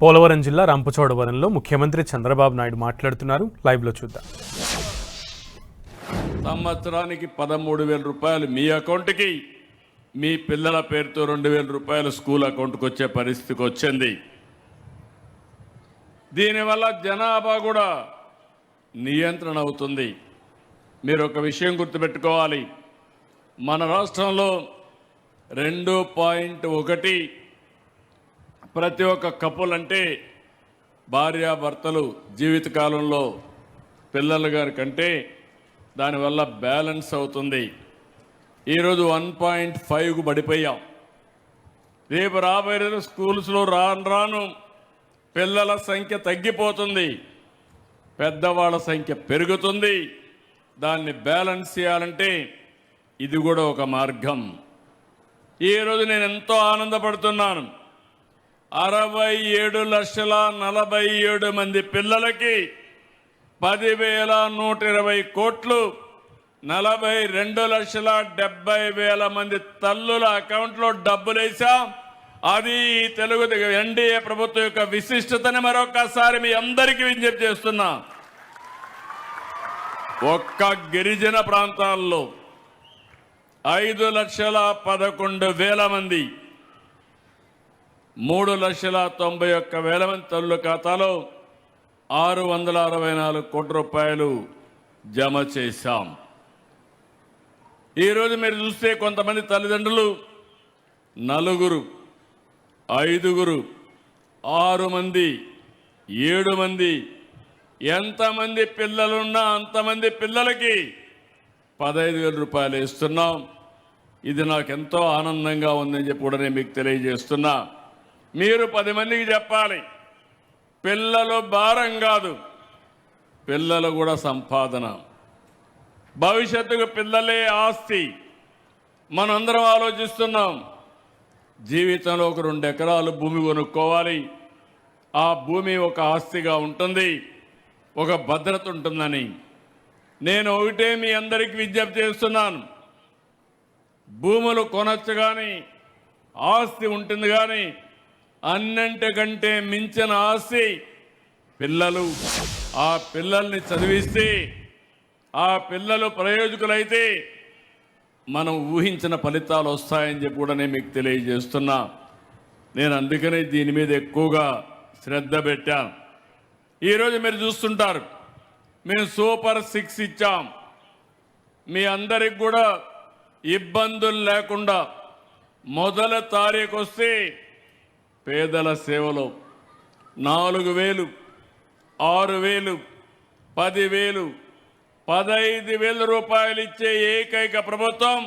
పోలవరం జిల్లా రంపచోడవరంలో ముఖ్యమంత్రి చంద్రబాబు నాయుడు మాట్లాడుతున్నారు. లైవ్ లో చూద్దాం. సంవత్సరానికి 13,000 రూపాయలు మీ అకౌంట్కి, మీ పిల్లల పేరుతో 2,000 రూపాయలు స్కూల్ అకౌంట్కి వచ్చే పరిస్థితికి వచ్చింది. దీనివల్ల జనాభా కూడా నియంత్రణ అవుతుంది. మీరు ఒక విషయం గుర్తుపెట్టుకోవాలి, మన రాష్ట్రంలో 2.1 ప్రతి ఒక్క కపుల్ అంటే భార్యాభర్తలు జీవితకాలంలో పిల్లల గారి కంటే దానివల్ల బ్యాలెన్స్ అవుతుంది. ఈరోజు 1.5కు పడిపోయాం. రేపు రాబోయే రోజు స్కూల్స్లో రాను పిల్లల సంఖ్య తగ్గిపోతుంది, పెద్దవాళ్ళ సంఖ్య పెరుగుతుంది. దాన్ని బ్యాలెన్స్ చేయాలంటే ఇది కూడా ఒక మార్గం. ఈరోజు నేను ఎంతో ఆనందపడుతున్నాను. 67,47,000 మంది పిల్లలకి 10,120 కోట్లు, 42,70,000 మంది తల్లుల అకౌంట్లో డబ్బులు వేసాం. అది తెలుగు ఎన్డీఏ ప్రభుత్వం యొక్క విశిష్టతని మరొకసారి మీ అందరికీ విజ్ఞప్తి చేస్తున్నా. ఒక్క గిరిజన ప్రాంతాల్లో 5,11,000 మంది, 3,91,000 మంది తల్లుల ఖాతాలో 664 కోట్ల రూపాయలు జమ చేశాం. ఈరోజు మీరు చూస్తే కొంతమంది తల్లిదండ్రులు 4, 5, 6 మంది, 7 మంది, ఎంతమంది పిల్లలున్నా అంతమంది పిల్లలకి 15,000 రూపాయలు ఇస్తున్నాం. ఇది నాకు ఎంతో ఆనందంగా ఉందని చెప్పి కూడా నేను మీకు తెలియజేస్తున్నా. మీరు 10 మందికి చెప్పాలి, పిల్లలు భారం కాదు, పిల్లలు కూడా సంపాదన. భవిష్యత్తుకు పిల్లలే ఆస్తి. మనందరం ఆలోచిస్తున్నాం, జీవితంలో ఒక 2 ఎకరాలు భూమి కొనుక్కోవాలి, ఆ భూమి ఒక ఆస్తిగా ఉంటుంది, ఒక భద్రత ఉంటుందని. నేను ఒకటే మీ అందరికీ విజ్ఞప్తి చేస్తున్నాను, భూములు కొనొచ్చు కానీ ఆస్తి ఉంటుంది, కానీ అన్నింటికంటే మించిన ఆస్తి పిల్లలు. ఆ పిల్లల్ని చదివిస్తే ఆ పిల్లలు ప్రయోజకులైతే మనం ఊహించిన ఫలితాలు వస్తాయని చెప్పి కూడా నేను మీకు తెలియజేస్తున్నా. నేను అందుకనే దీని మీద ఎక్కువగా శ్రద్ధ పెట్టాను. ఈరోజు మీరు చూస్తుంటారు, మేము సూపర్ 6 ఇచ్చాం. మీ అందరికి కూడా ఇబ్బందులు లేకుండా మొదటి తారీఖు వస్తే పేదల సేవలో 4,000, 6,000, 10,000, 15,000 రూపాయలు ఇచ్చే ఏకైక ప్రభుత్వం,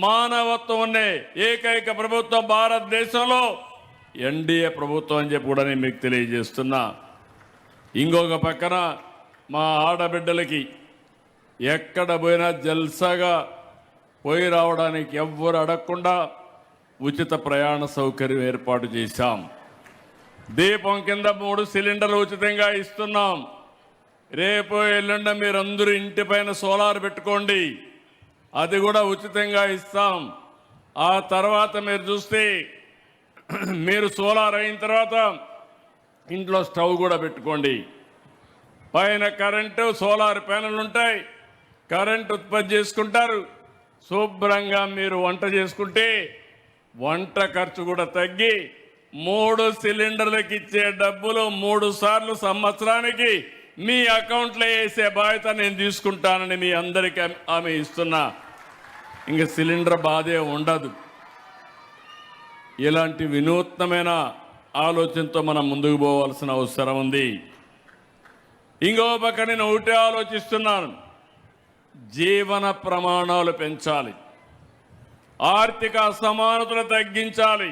మానవత్వం ఉండే ఏకైక ప్రభుత్వం భారతదేశంలో ఎన్డీఏ ప్రభుత్వం అని చెప్పి కూడా నేను మీకు తెలియజేస్తున్నా. ఇంకొక పక్కన మా ఆడబిడ్డలకి ఎక్కడ పోయినా జల్సాగా పోయి రావడానికి ఎవ్వరు అడగకుండా ఉచిత ప్రయాణ సౌకర్యం ఏర్పాటు చేశాం. దీపం కింద 3 సిలిండర్లు ఉచితంగా ఇస్తున్నాం. రేపు ఎల్లుండ మీరందరూ ఇంటి పైన సోలార్ పెట్టుకోండి, అది కూడా ఉచితంగా ఇస్తాం. ఆ తర్వాత మీరు చూస్తే మీరు సోలార్ అయిన తర్వాత ఇంట్లో స్టవ్ కూడా పెట్టుకోండి. పైన కరెంటు సోలార్ ప్యానెల్ ఉంటాయి, కరెంటు ఉత్పత్తి చేసుకుంటారు. శుభ్రంగా మీరు వంట చేసుకుంటే వంట ఖర్చు కూడా తగ్గి 3 సిలిండర్లకు ఇచ్చే డబ్బులు 3 సార్లు సంవత్సరానికి మీ అకౌంట్లో వేసే బాధ్యత నేను తీసుకుంటానని మీ అందరికీ హామీ ఇస్తున్నా. ఇంక సిలిండర్ బాధే ఉండదు. ఇలాంటి వినూత్నమైన ఆలోచనతో మనం ముందుకు పోవాల్సిన అవసరం ఉంది. ఇంకో పక్క నేను ఒకటే ఆలోచిస్తున్నాను, జీవన ప్రమాణాలు పెంచాలి, ఆర్థిక అసమానతలు తగ్గించాలి.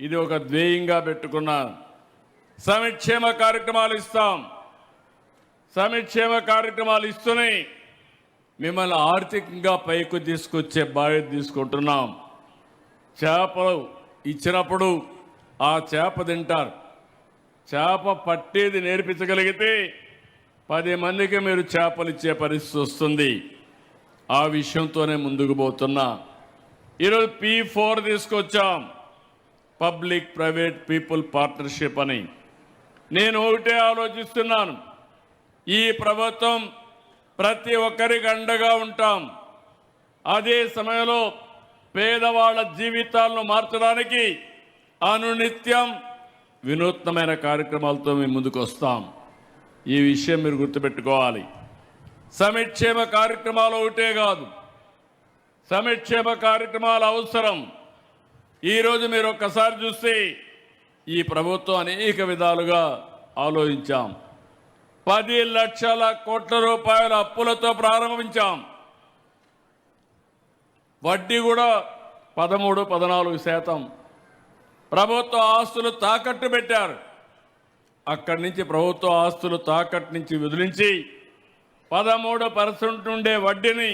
ఇది ఒక ధ్యేయంగా పెట్టుకున్నాను. సంక్షేమ కార్యక్రమాలు ఇస్తాం. సంక్షేమ కార్యక్రమాలు ఇస్తూనే మిమ్మల్ని ఆర్థికంగా పైకి తీసుకొచ్చే బాధ్యత తీసుకుంటున్నాం. చేపలు ఇచ్చినప్పుడు ఆ చేప తింటారు. చేప పట్టేది నేర్పించగలిగితే 10 మందికి మీరు చేపలు ఇచ్చే పరిస్థితి వస్తుంది. ఆ విషయంతోనే ముందుకు పోతున్నా. ఈరోజు P4 తీసుకొచ్చాం. పబ్లిక్ ప్రైవేట్ పీపుల్ పార్ట్నర్షిప్ అని. నేను ఒకటే ఆలోచిస్తున్నాను, ఈ ప్రభుత్వం ప్రతి ఒక్కరికి అండగా ఉంటాం. అదే సమయంలో పేదవాళ్ళ జీవితాలను మార్చడానికి అనునిత్యం వినూత్నమైన కార్యక్రమాలతో మేము ముందుకు వస్తాం. ఈ విషయం మీరు గుర్తుపెట్టుకోవాలి. సంక్షేమ కార్యక్రమాలు ఒకటే కాదు, సంక్షేమ కార్యక్రమాలు అవసరం. ఈరోజు మీరు ఒక్కసారి చూస్తే ఈ ప్రభుత్వం అనేక విధాలుగా ఆలోచించాం. 10 లక్షల కోట్ల రూపాయల అప్పులతో ప్రారంభించాం. వడ్డీ కూడా 13-14%. ప్రభుత్వ ఆస్తులు తాకట్టు పెట్టారు. అక్కడి నుంచి ప్రభుత్వ ఆస్తులు తాకట్టు నుంచి విదిలించి 13% ఉండే వడ్డీని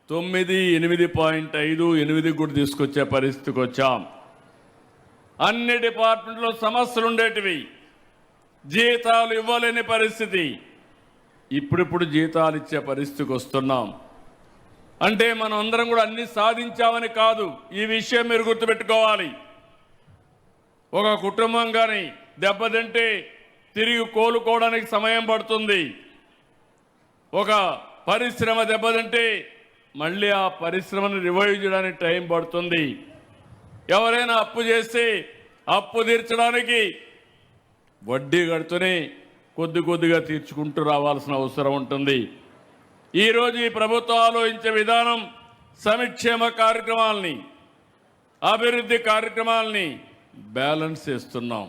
9, 8.5, 8 కూడా తీసుకొచ్చే పరిస్థితికి వచ్చాం. అన్ని డిపార్ట్మెంట్లో సమస్యలు ఉండేటివి, జీతాలు ఇవ్వలేని పరిస్థితి. ఇప్పుడిప్పుడు జీతాలు ఇచ్చే పరిస్థితికి వస్తున్నాం. అంటే మనం అందరం కూడా అన్ని సాధించామని కాదు, ఈ విషయం మీరు గుర్తుపెట్టుకోవాలి. ఒక కుటుంబం కానీ దెబ్బతింటే తిరిగి కోలుకోవడానికి సమయం పడుతుంది. ఒక పరిశ్రమ దెబ్బతింటే మళ్ళీ ఆ పరిశ్రమను రివైవ్ చేయడానికి టైం పడుతుంది. ఎవరైనా అప్పు చేస్తే అప్పు తీర్చడానికి వడ్డీ కడుతూనే కొద్ది కొద్దిగా తీర్చుకుంటూ రావాల్సిన అవసరం ఉంటుంది. ఈరోజు ఈ ప్రభుత్వం ఆలోచించే విధానం సంక్షేమ కార్యక్రమాలని, అభివృద్ధి కార్యక్రమాలని బ్యాలెన్స్ చేస్తున్నాం.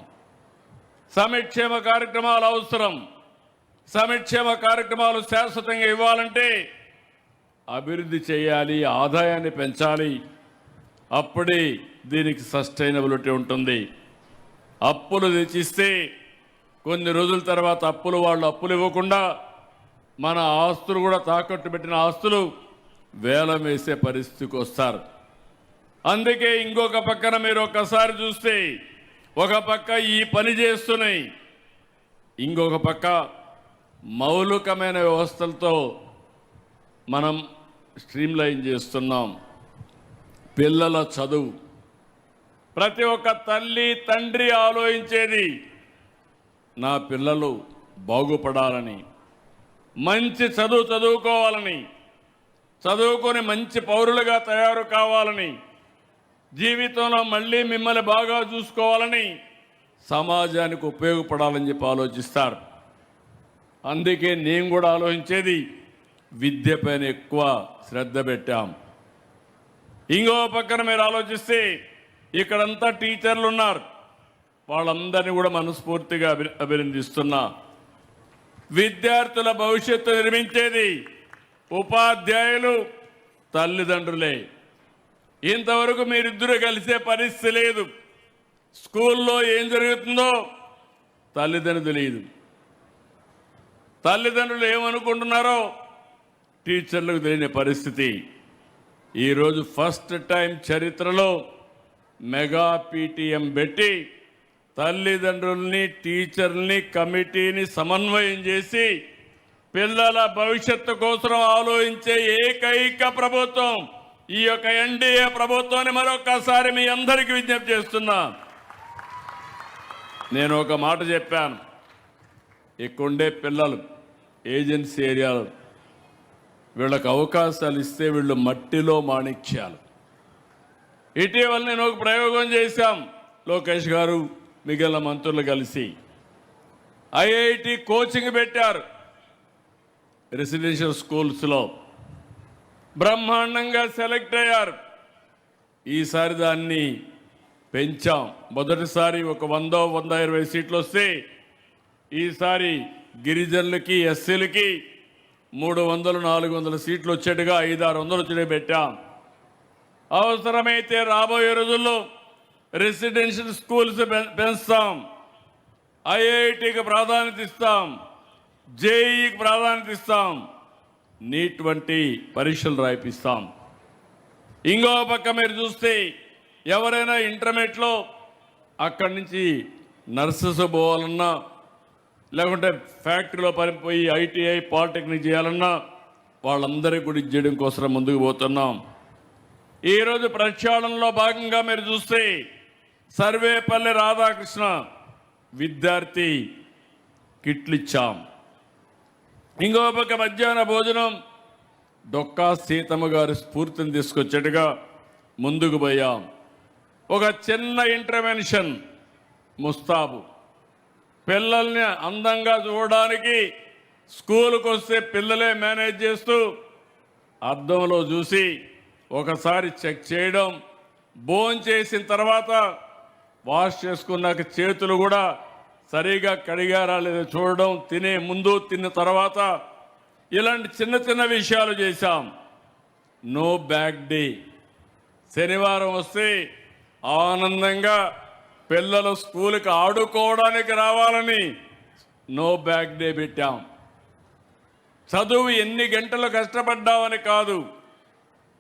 సంక్షేమ కార్యక్రమాలు అవసరం. సంక్షేమ కార్యక్రమాలు శాశ్వతంగా ఇవ్వాలంటే అభివృద్ధి చేయాలి, ఆదాయాన్ని పెంచాలి. అప్పుడే దీనికి సస్టైనబిలిటీ ఉంటుంది. అప్పులు తెచ్చిస్తే కొన్ని రోజుల తర్వాత వాళ్ళు అప్పులు ఇవ్వకుండా మన ఆస్తులు కూడా తాకట్టు పెట్టిన ఆస్తులు వేలం వేసే పరిస్థితికి వస్తారు. అందుకే ఇంకొక పక్కన మీరు ఒక్కసారి చూస్తే ఒక పక్క ఈ పని చేస్తున్నాయి, ఇంకొక పక్క మౌలికమైన వ్యవస్థలతో మనం స్ట్రీమ్లైన్ చేస్తున్నాం. పిల్లల చదువు, ప్రతి ఒక్క తల్లి తండ్రి ఆలోచించేది నా పిల్లలు బాగుపడాలని, మంచి చదువుకోవాలని, చదువుకొని మంచి పౌరులుగా తయారు కావాలని, జీవితంలో మళ్ళీ మిమ్మల్ని బాగా చూసుకోవాలని, సమాజానికి ఉపయోగపడాలని చెప్పి ఆలోచిస్తారు. అందుకే నేను కూడా ఆలోచించేది విద్యపైన ఎక్కువ శ్రద్ధ పెట్టాం. ఇంకో పక్కన మీరు ఆలోచిస్తే ఇక్కడంతా టీచర్లు ఉన్నారు, వాళ్ళందరినీ కూడా మనస్ఫూర్తిగా అభినందిస్తున్నా. విద్యార్థుల భవిష్యత్తు నిర్మించేది ఉపాధ్యాయులు, తల్లిదండ్రులే. ఇంతవరకు మీరిద్దరూ కలిసే పరిస్థితి లేదు. స్కూల్లో ఏం జరుగుతుందో తల్లిదండ్రులు తెలియదు, తల్లిదండ్రులు ఏమనుకుంటున్నారో టీచర్లకు తెలియని పరిస్థితి. ఈరోజు ఫస్ట్ టైం చరిత్రలో మెగా పీటీఎం పెట్టి తల్లిదండ్రుల్ని, టీచర్ని, కమిటీని సమన్వయం చేసి పిల్లల భవిష్యత్తు కోసం ఆలోచించే ఏకైక ప్రభుత్వం ఈ యొక్క ఎన్డీఏ ప్రభుత్వాన్ని మరొకసారి మీ అందరికీ విజ్ఞప్తి చేస్తున్నా. నేను ఒక మాట చెప్పాను, ఇక్కడుండే పిల్లలు ఏజెన్సీ ఏరియాలు వీళ్ళకు అవకాశాలు ఇస్తే వీళ్ళు మట్టిలో మాణిక్యాలు. ఇటీవల నేను ఒక ప్రయోగం చేశాం, లోకేష్ గారు మిగిలిన మంత్రులు కలిసి ఐఐటి కోచింగ్ పెట్టారు. రెసిడెన్షియల్ స్కూల్స్లో బ్రహ్మాండంగా సెలెక్ట్ అయ్యారు. ఈసారి దాన్ని పెంచాం. మొదటిసారి ఒక 100-120 సీట్లు వస్తే ఈసారి గిరిజనులకి, ఎస్సీలకి 300-400 సీట్లు వచ్చేట్టుగా 500-600 వచ్చేట్టుగా పెట్టాం. అవసరమైతే రాబోయే రోజుల్లో రెసిడెన్షియల్ స్కూల్స్ పెంచుతాం, ఐఐటికి ప్రాధాన్యత ఇస్తాం, జేఈకి ప్రాధాన్యత ఇస్తాం, నీట్ వంటి పరీక్షలు రాయిపిస్తాం. ఇంకో పక్క మీరు చూస్తే ఎవరైనా ఇంటర్మీడియట్లో అక్కడి నుంచి నర్సెస్ పోవాలన్నా, లేకుంటే ఫ్యాక్టరీలో పనిపోయి ఐటీఐ, పాలిటెక్నిక్ చేయాలన్నా వాళ్ళందరికీ కూడా చేయడం కోసం ముందుకు పోతున్నాం. ఈరోజు ప్రక్షాళనలో భాగంగా మీరు చూస్తే సర్వేపల్లి రాధాకృష్ణ విద్యార్థి కిట్లు ఇచ్చాం. ఇంకో పక్క మధ్యాహ్న భోజనం డొక్కా సీతమ్మ గారి స్ఫూర్తిని తీసుకొచ్చేట్టుగా ముందుకు పోయాం. ఒక చిన్న ఇంటర్వెన్షన్ ముస్తాబు, పిల్లల్ని అందంగా చూడడానికి స్కూలుకు వస్తే పిల్లలే మేనేజ్ చేస్తూ అద్దంలో చూసి ఒకసారి చెక్ చేయడం, భోజనం చేసిన తర్వాత వాష్ చేసుకున్నాక చేతులు కూడా సరిగా కడిగారా లేదా చూడడం, తినే ముందు తిన్న తర్వాత, ఇలాంటి చిన్న చిన్న విషయాలు చేశాం. నో బ్యాగ్ డే, శనివారం వస్తే ఆనందంగా పిల్లలు స్కూల్కి ఆడుకోవడానికి రావాలని నో బ్యాగ్ డే పెట్టాం. చదువు ఎన్ని గంటలు కష్టపడ్డామని కాదు,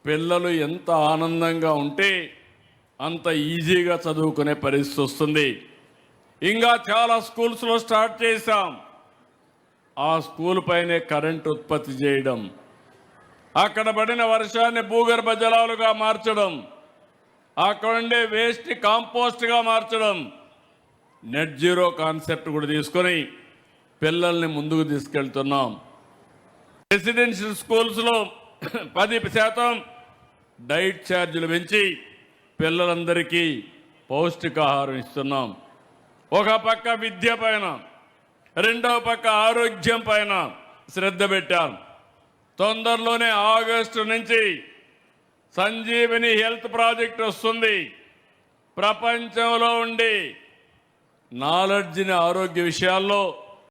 పిల్లలు ఎంత ఆనందంగా ఉంటే అంత ఈజీగా చదువుకునే పరిస్థితి వస్తుంది. ఇంకా చాలా స్కూల్స్లో స్టార్ట్ చేశాం. ఆ స్కూల్ పైనే కరెంట్ ఉత్పత్తి చేయడం, అక్కడ పడిన వర్షాన్ని భూగర్భ జలాలుగా మార్చడం, అక్కడ ఉండే వేస్ట్ కాంపోస్ట్గా మార్చడం, నెట్ జీరో కాన్సెప్ట్ కూడా తీసుకొని పిల్లల్ని ముందుకు తీసుకెళ్తున్నాం. రెసిడెన్షియల్ స్కూల్స్లో 10% డైట్ ఛార్జీలు పెంచి పిల్లలందరికీ పౌష్టికాహారం ఇస్తున్నాం. ఒక పక్క విద్య పైన, రెండవ పక్క ఆరోగ్యం పైన శ్రద్ధ పెట్టాం. తొందరలోనే ఆగస్టు నుంచి సంజీవని హెల్త్ ప్రాజెక్ట్ వస్తుంది. ప్రపంచంలో ఉండి నాలెడ్జ్ని ఆరోగ్య విషయాల్లో